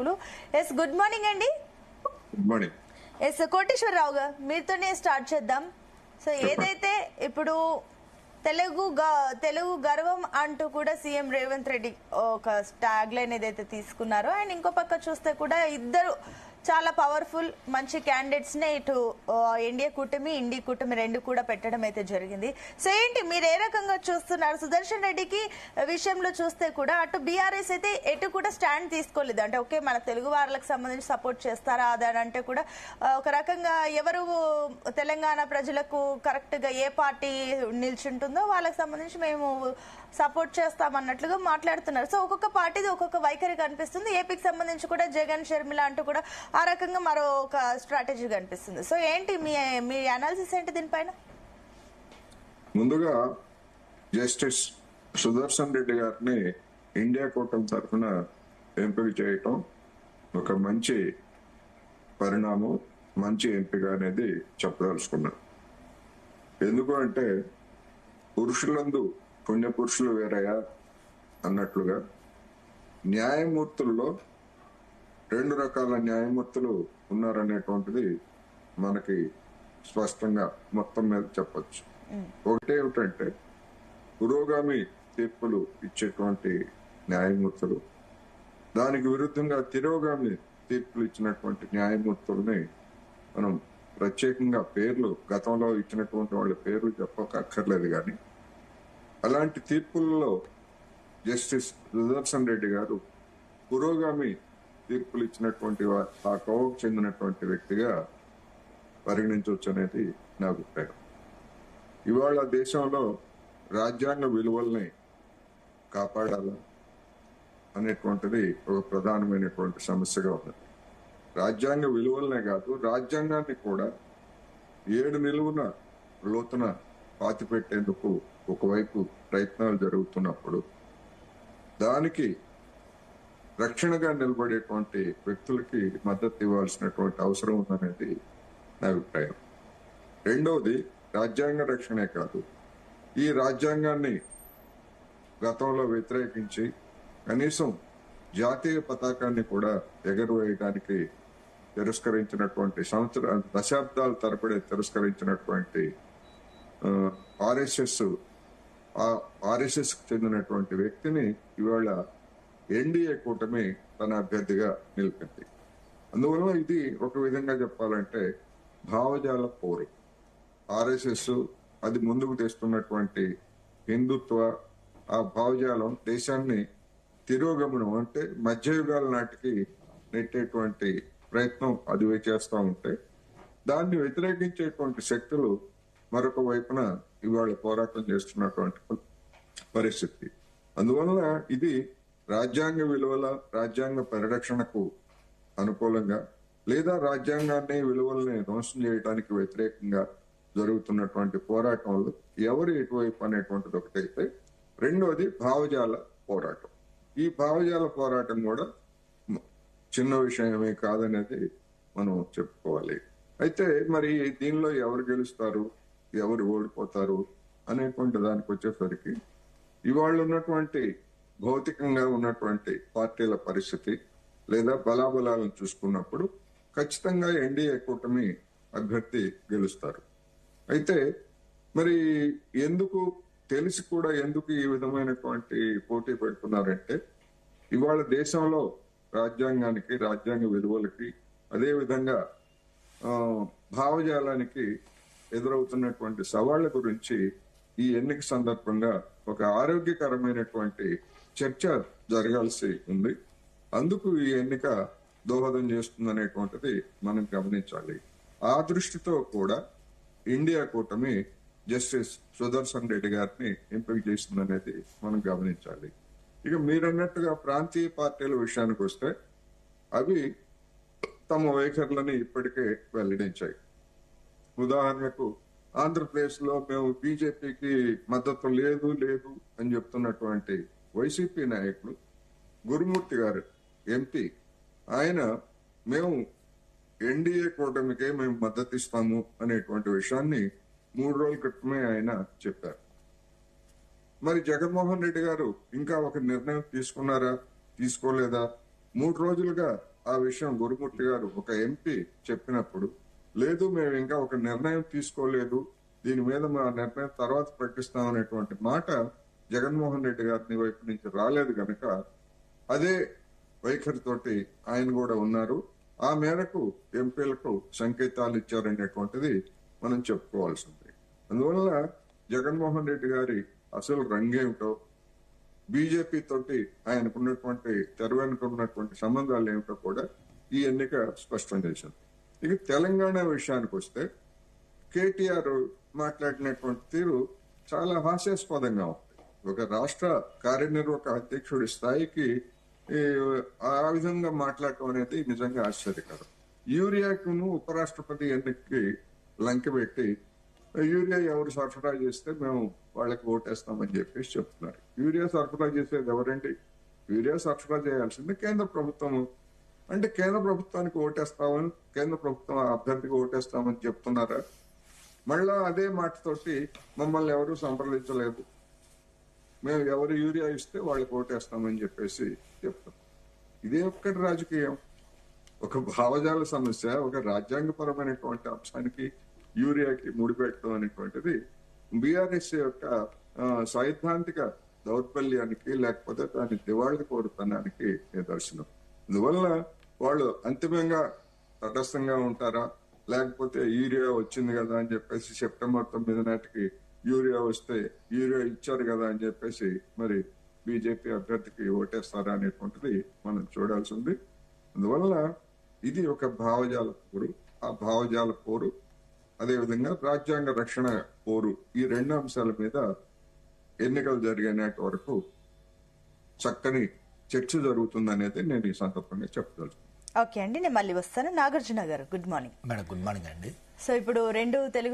Yes good morning అండి. Good morning. Yes Koteswararao గారు, మీతోనే స్టార్ట్ చేద్దాం. సో ఏదైతే ఇప్పుడు తెలుగు గర్వం అంటూ కూడా సీఎం రేవంత్ రెడ్డి ఒక ట్యాగ్ లైన్ ఏదైతే తీసుకున్నారో, అండ్ ఇంకో పక్క చూస్తే కూడా ఇద్దరు చాలా పవర్ఫుల్ మంచి క్యాండిడేట్స్ నే ఇటు ఎన్డీఏ కూటమి ఇండి కూటమి రెండు కూడా పెట్టడం అయితే జరిగింది. సో ఏంటి మీరు ఏ రకంగా చూస్తున్నారు? సుదర్శన్ రెడ్డికి విషయంలో చూస్తే కూడా అటు బీఆర్ఎస్ అయితే ఎటు కూడా స్టాండ్ తీసుకోలేదు. అంటే ఓకే మన తెలుగు వాళ్ళకి సంబంధించి సపోర్ట్ చేస్తారా అదని అంటే కూడా ఒక రకంగా ఎవరు తెలంగాణ ప్రజలకు కరెక్ట్ గా ఏ పార్టీ నిల్చుంటుందో వాళ్ళకి సంబంధించి మేము సపోర్ట్ చేస్తామన్నట్లుగా మాట్లాడుతున్నారు. సో ఒక్కొక్క పార్టీది ఒక్కొక్క వైఖరి కనిపిస్తుంది. ఏపీకి సంబంధించి కూడా జగన్ షర్మిల అంటూ కూడా ఆ రకంగా మరో ఒక స్ట్రాటజీ కనిపిస్తుంది. సో ఏంటి మీ అనాలిసిస్ ఏంటి దీనిపైన? ముందుగా జస్టిస్ సుదర్శన్ రెడ్డి గారిని ఇండియా కూటమి తరఫున ఎంపిక చేయటం ఒక మంచి పరిణామం, మంచి ఎంపిక అనేది చెప్పదలుచుకున్నాను. ఎందుకు అంటే పురుషులందు పుణ్య పురుషులు వేరయ్యా అన్నట్లుగా న్యాయమూర్తుల్లో రెండు రకాల న్యాయమూర్తులు ఉన్నారనేటువంటిది మనకి స్పష్టంగా మొత్తం మీద చెప్పచ్చు. ఒకటేమిటంటే పురోగామి తీర్పులు ఇచ్చేటువంటి న్యాయమూర్తులు, దానికి విరుద్ధంగా తిరోగామి తీర్పులు ఇచ్చినటువంటి న్యాయమూర్తుల్ని మనం ప్రత్యేకంగా పేర్లు గతంలో ఇచ్చినటువంటి వాళ్ళ పేర్లు చెప్పక్కర్లేదు. కానీ అలాంటి తీర్పుల్లో జస్టిస్ సుదర్శన్ రెడ్డి గారు పురోగామి తీర్పులు ఇచ్చినటువంటి ఆ కోవకు చెందినటువంటి వ్యక్తిగా పరిగణించవచ్చు అనేది నా అభిప్రాయం. ఇవాళ దేశంలో రాజ్యాంగ విలువల్ని కాపాడాలా అనేటువంటిది ఒక ప్రధానమైనటువంటి సమస్యగా ఉన్నది. రాజ్యాంగ విలువలనే కాదు, రాజ్యాంగాన్ని కూడా 7 నిలువున లోతున పాతిపెట్టేందుకు ఒకవైపు ప్రయత్నాలు జరుగుతున్నప్పుడు దానికి రక్షణగా నిలబడేటువంటి వ్యక్తులకి మద్దతు ఇవ్వాల్సినటువంటి అవసరం ఉందనేది నా అభిప్రాయం. రెండవది రాజ్యాంగ రక్షణే కాదు, ఈ రాజ్యాంగాన్ని గతంలో వ్యతిరేకించి కనీసం జాతీయ పతాకాన్ని కూడా ఎగరవేయడానికి తిరస్కరించినటువంటి దశాబ్దాల తరబడి తిరస్కరించినటువంటి ఆర్ఎస్ఎస్ కు చెందినటువంటి వ్యక్తిని ఇవాళ ఎన్డీఏ కూటమి తన అభ్యర్థిగా నిలిపింది. అందువల్ల ఇది ఒక విధంగా చెప్పాలంటే భావజాల పోరు. ఆర్ఎస్ఎస్ అది ముందుకు తెస్తున్నటువంటి హిందుత్వ ఆ భావజాలం దేశాన్ని తిరోగమనం అంటే మధ్యయుగాల నాటికి నెట్టేటువంటి ప్రయత్నం అది చేస్తూ ఉంటే దాన్ని వ్యతిరేకించేటువంటి శక్తులు మరొక వైపున ఇవాళ పోరాటం చేస్తున్నటువంటి పరిస్థితి. అందువల్ల ఇది రాజ్యాంగ విలువల రాజ్యాంగ పరిరక్షణకు అనుకూలంగా లేదా రాజ్యాంగాన్ని విలువల్ని ధ్వంసం చేయడానికి వ్యతిరేకంగా జరుగుతున్నటువంటి పోరాటంలో ఎవరు ఎటువైపు అనేటువంటిది ఒకటైతే, రెండోది భావజాల పోరాటం. ఈ భావజాల పోరాటం కూడా చిన్న విషయమే కాదనేది మనం చెప్పుకోవాలి. అయితే మరి దీనిలో ఎవరు గెలుస్తారు, ఎవరు ఓడిపోతారు అనేటువంటి దానికి వచ్చేసరికి ఇవాళ ఉన్నటువంటి భౌతికంగా ఉన్నటువంటి పార్టీల పరిస్థితి లేదా బలాబలాలను చూసుకున్నప్పుడు ఖచ్చితంగా ఎన్డీఏ కూటమి అభ్యర్థి గెలుస్తారు. అయితే మరి ఎందుకు తెలిసి కూడా ఎందుకు ఈ విధమైనటువంటి పోటీ పెడుతున్నారంటే ఇవాళ దేశంలో రాజ్యాంగానికి రాజ్యాంగ విలువలకి అదే విధంగా భావజాలానికి ఎదురవుతున్నటువంటి సవాళ్ల గురించి ఈ ఎన్నిక సందర్భంగా ఒక ఆరోగ్యకరమైనటువంటి చర్చ జరగాల్సి ఉంది. అందుకు ఈ ఎన్నిక దోహదం చేస్తుందనేటువంటిది మనం గమనించాలి. ఆ దృష్టితో కూడా ఇండియా కూటమి జస్టిస్ సుదర్శన్ రెడ్డి గారిని ఎంపిక చేస్తుందనేది మనం గమనించాలి. ఇక మీరన్నట్టుగా ప్రాంతీయ పార్టీల విషయానికి వస్తే అవి తమ వైఖరులని ఇప్పటికే వెల్లడించాయి. ఉదాహరణకు ఆంధ్రప్రదేశ్ లో మేము బీజేపీకి మద్దతు లేదు అని చెప్తున్నటువంటి వైసీపీ నాయకులు గురుమూర్తి గారు ఎంపీ, ఆయన మేము ఎన్డీఏ కూటమికే మేము మద్దతు ఇస్తాము అనేటువంటి విషయాన్ని 3 రోజుల క్రితమే ఆయన చెప్పారు. మరి జగన్మోహన్ రెడ్డి గారు ఇంకా ఒక నిర్ణయం తీసుకున్నారా, తీసుకోలేదా? 3 రోజులుగా ఆ విషయం గురుమూర్తి గారు ఒక ఎంపీ చెప్పినప్పుడు, లేదు మేము ఇంకా ఒక నిర్ణయం తీసుకోలేదు, దీని మీద మా నిర్ణయం తర్వాత ప్రకటిస్తామనేటువంటి మాట జగన్మోహన్ రెడ్డి గారిని వైపు నుంచి రాలేదు కనుక అదే వైఖరితోటి ఆయన కూడా ఉన్నారు. ఆ మేరకు ఎంపీలకు సంకేతాలు ఇచ్చారనేటువంటిది మనం చెప్పుకోవాల్సింది. అందువల్ల జగన్మోహన్ రెడ్డి గారి అసలు రంగేమిటో, బీజేపీ తోటి ఆయనకున్నటువంటి తెర వెనుక ఉన్నటువంటి సంబంధాలు ఏమిటో కూడా ఈ ఎన్నిక స్పష్టం చేసింది. ఇక తెలంగాణ విషయానికి వస్తే కేటీఆర్ మాట్లాడినటువంటి తీరు చాలా హాస్యాస్పదంగా ఉంది. ఒక రాష్ట్ర కార్యనిర్వాహక అధ్యక్షుడి స్థాయికి ఆ విధంగా మాట్లాడటం అనేది నిజంగా ఆశ్చర్యకరం. యూరియాకును ఉపరాష్ట్రపతి ఎన్నికకి లంకె పెట్టి యూరియా ఎవరు సరఫరా చేస్తే మేము వాళ్ళకి ఓటేస్తామని చెప్పేసి చెప్తున్నారు. యూరియా సరఫరా చేసేది ఎవరండి? యూరియా సరఫరా చేయాల్సింది కేంద్ర ప్రభుత్వము. అంటే కేంద్ర ప్రభుత్వానికి ఓటేస్తామని, కేంద్ర ప్రభుత్వం అభ్యర్థికి ఓటేస్తామని చెప్తున్నారా? మళ్ళా అదే మాటతోటి మమ్మల్ని ఎవరు సంప్రదించలేదు, మేము ఎవరు యూరియా ఇస్తే వాళ్ళకి ఓటేస్తామని చెప్పేసి చెప్తాం. ఇదే ఒక్కటి రాజకీయం. ఒక భావజాల సమస్య, ఒక రాజ్యాంగపరమైనటువంటి అంశానికి యూరియాకి ముడిపెట్టడం అనేటువంటిది బీఆర్ఎస్ యొక్క సైద్ధాంతిక దౌర్బల్యానికి, లేకపోతే దాని దివాళి కోరుతనానికి నిదర్శనం. అందువల్ల వాళ్ళు అంతిమంగా తటస్థంగా ఉంటారా, లేకపోతే యూరియా వచ్చింది కదా అని చెప్పేసి సెప్టెంబర్ 9 నాటికి యూరియా వస్తే యూరియా ఇచ్చారు కదా అని చెప్పేసి మరి బీజేపీ అభ్యర్థికి ఓటేస్తారా అనేటువంటిది మనం చూడాల్సి ఉంది. అందువల్ల ఇది ఒక భావజాల పోరు. ఆ భావజాల పోరు, అదేవిధంగా రాజ్యాంగ రక్షణ పోరు, ఈ రెండు అంశాల మీద ఎన్నికలు జరిగినటి వరకు చక్కని చర్చ జరుగుతుందనేది నేను ఈ సందర్భంగా చెప్పదలుచుకున్నాను. ఓకే అండి, నేను మళ్ళీ వస్తాను. నాగార్జున గారు, good morning. Madam good morning అండి. సో ఇప్పుడు రెండు తెలుగు